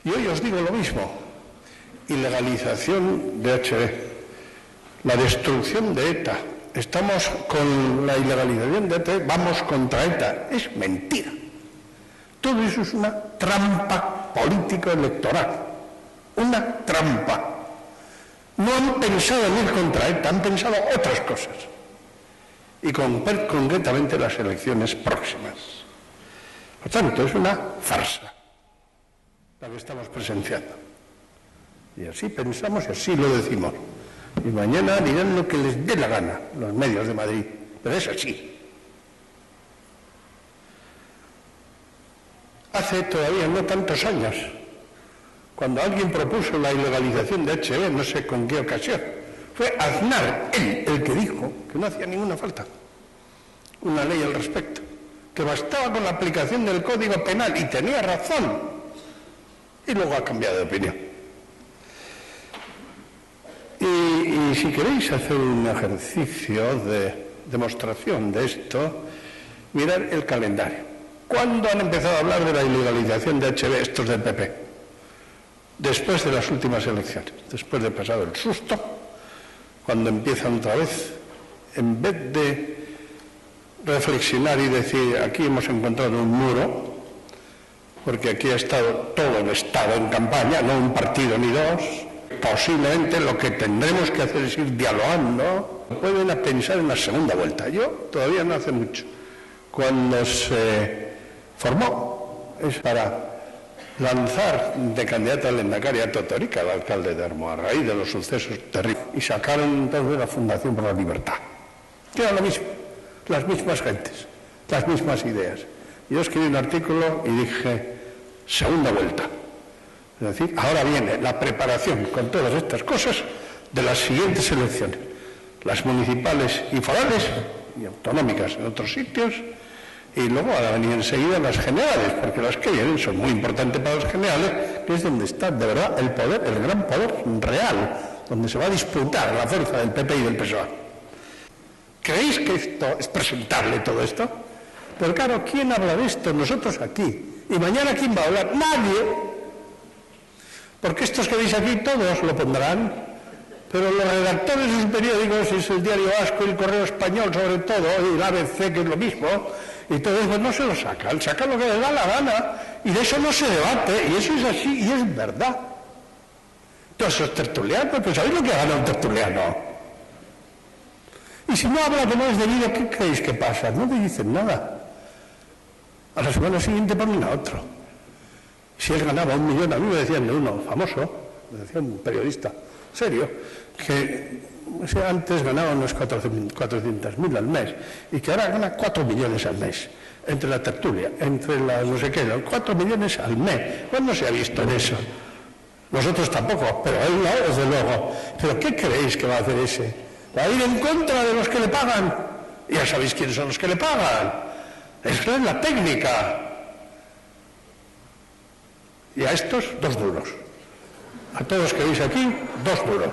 Y hoy os digo lo mismo. Ilegalización de HB, la destrucción de ETA. Estamos con la ilegalización de ETA, vamos contra ETA. Es mentira. Todo eso es una trampa político-electoral. Una trampa. No han pensado en ir contra ETA, han pensado otras cosas. Y concretamente las elecciones próximas. Por tanto, es una farsa la que estamos presenciando. Y así pensamos y así lo decimos. Y mañana dirán lo que les dé la gana los medios de Madrid. Pero es así. Hace todavía no tantos años, cuando alguien propuso la ilegalización de HB, no sé con qué ocasión, fue Aznar, él, el que dijo que no hacía ninguna falta una ley al respecto, que bastaba con la aplicación del Código Penal, y tenía razón, y luego ha cambiado de opinión. Y si queréis hacer un ejercicio de demostración de esto, mirad el calendario. ¿Cuándo han empezado a hablar de la ilegalización de HB estos del PP? Después de las últimas elecciones, después de pasado el susto, cuando empiezan otra vez, en vez de reflexionar y decir, aquí hemos encontrado un muro, porque aquí ha estado todo el Estado en campaña, no un partido ni dos, posiblemente lo que tendremos que hacer es ir dialogando, pueden pensar en la segunda vuelta. Yo todavía no hace mucho, cuando se formó, es para lanzar de candidato al lehendakari a Totorica, el alcalde de Ermua, a raíz de los sucesos terribles, y sacaron entonces la Fundación por la Libertad, que era lo mismo, las mismas gentes, las mismas ideas. Yo escribí un artículo y dije, segunda vuelta. Es decir, ahora viene la preparación con todas estas cosas de las siguientes elecciones, las municipales y forales y autonómicas en otros sitios, y luego van a venir enseguida las generales, porque las que vienen son muy importantes para las generales, que es donde está de verdad el poder, el gran poder real, donde se va a disputar la fuerza del PP y del PSOE. ¿Creéis que esto es presentable, todo esto? Pero claro, ¿quién habla de esto? Nosotros aquí. ¿Y mañana quién va a hablar? Nadie. Porque estos que veis aquí todos lo pondrán, pero los redactores de sus periódicos, es el Diario Vasco y el Correo Español sobre todo, y el ABC, que es lo mismo, y todo eso no se lo sacan lo que les da la gana, y de eso no se debate, y eso es así, y es verdad. Todos esos tertulianos, pues ¿sabéis lo que gana un tertuliano? Y si no habla que no es debido, ¿qué creéis que pasa? No te dicen nada. A la semana siguiente ponen a otro. Si él ganaba 1 millón, a mí me decían de uno famoso, me decía un periodista serio, que antes ganaba unos 400.000 al mes y que ahora gana 4 millones al mes, entre la tertulia, entre las no sé qué, 4 millones al mes. ¿Cuándo se ha visto en eso? Nosotros tampoco, pero él no, desde luego. ¿Pero qué creéis que va a hacer ese? ¿Va a ir en contra de los que le pagan? Ya sabéis quiénes son los que le pagan. Eso es la técnica. Y a estos, 2 duros. A todos que veis aquí, 2 duros.